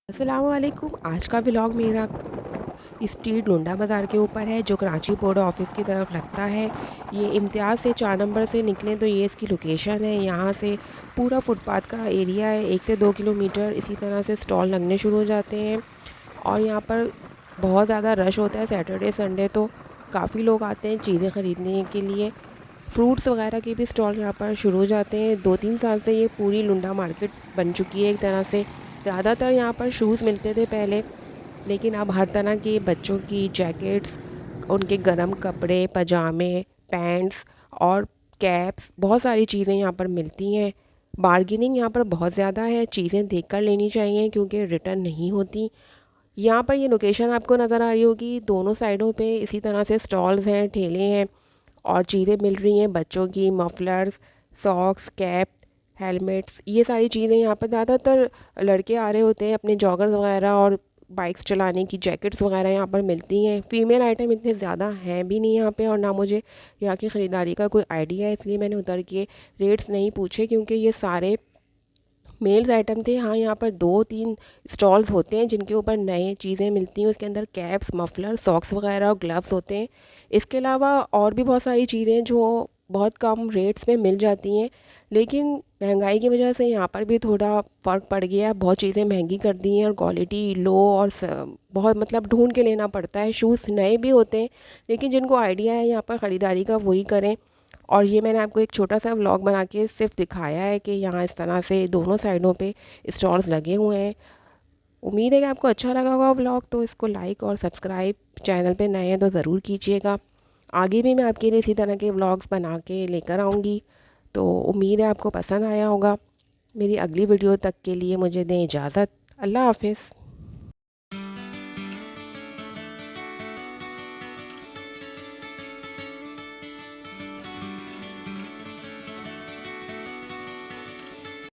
अस्सलामुअलैकुम। आज का व्लॉग मेरा स्ट्रीट लुंडा बाज़ार के ऊपर है जो कराची बोर्ड ऑफिस की तरफ लगता है। ये इम्तियाज़ से 4 नंबर से निकलें तो ये इसकी लोकेशन है। यहाँ से पूरा फुटपाथ का एरिया है, 1 से 2 किलोमीटर इसी तरह से स्टॉल लगने शुरू हो जाते हैं। और यहाँ पर बहुत ज़्यादा रश होता है सैटरडे संडे, तो काफ़ी लोग आते हैं चीज़ें ख़रीदने के लिए। फ्रूट्स वगैरह के भी स्टॉल यहाँ पर शुरू हो जाते हैं। 2-3 साल से ये पूरी लुंडा मार्केट बन चुकी है एक तरह से। ज़्यादातर यहाँ पर शूज़ मिलते थे पहले, लेकिन अब हर तरह की बच्चों की जैकेट्स, उनके गर्म कपड़े, पजामे, पैंट्स और कैप्स, बहुत सारी चीज़ें यहाँ पर मिलती हैं। बार्गेनिंग यहाँ पर बहुत ज़्यादा है, चीज़ें देखकर लेनी चाहिए क्योंकि रिटर्न नहीं होती। यहाँ पर ये लोकेशन आपको नज़र आ रही होगी, दोनों साइडों पे इसी तरह से स्टॉल्स हैं, ठेले हैं और चीज़ें मिल रही हैं बच्चों की। मफलर्स, सॉक्स, कैप, हेलमेट्स, ये सारी चीज़ें यहाँ पर ज़्यादातर लड़के आ रहे होते हैं अपने जॉगर्स वगैरह और बाइक्स चलाने की जैकेट्स वगैरह यहाँ पर मिलती हैं। फ़ीमेल आइटम इतने ज़्यादा हैं भी नहीं यहाँ पे, और ना मुझे यहाँ की ख़रीदारी का कोई आइडिया है, इसलिए मैंने उतर के रेट्स नहीं पूछे क्योंकि ये सारे मेल्स आइटम थे। हाँ, यहाँ पर 2-3 स्टॉल्स होते हैं जिनके ऊपर नए चीज़ें मिलती हैं, उसके अंदर कैप्स, मफलर, सॉक्स वगैरह और ग्लव्स होते हैं। इसके अलावा और भी बहुत सारी चीज़ें जो बहुत कम रेट्स में मिल जाती हैं, लेकिन महंगाई की वजह से यहाँ पर भी थोड़ा फ़र्क पड़ गया है। बहुत चीज़ें महंगी कर दी हैं और क्वालिटी लो, और बहुत मतलब ढूंढ के लेना पड़ता है। शूज़ नए भी होते हैं, लेकिन जिनको आइडिया है यहाँ पर ख़रीदारी का वही करें। और ये मैंने आपको एक छोटा सा व्लॉग बना के सिर्फ दिखाया है कि यहाँ इस तरह से दोनों साइडों पे स्टॉल्स लगे हुए हैं। उम्मीद है कि आपको अच्छा लगा होगा व्लॉग, तो इसको लाइक और सब्सक्राइब, चैनल पे नए हैं तो ज़रूर कीजिएगा। आगे भी मैं आपके लिए इसी तरह के व्लॉग्स बना के लेकर आऊँगी, तो उम्मीद है आपको पसंद आया होगा। मेरी अगली वीडियो तक के लिए मुझे दें इजाज़त। अल्लाह हाफिज़।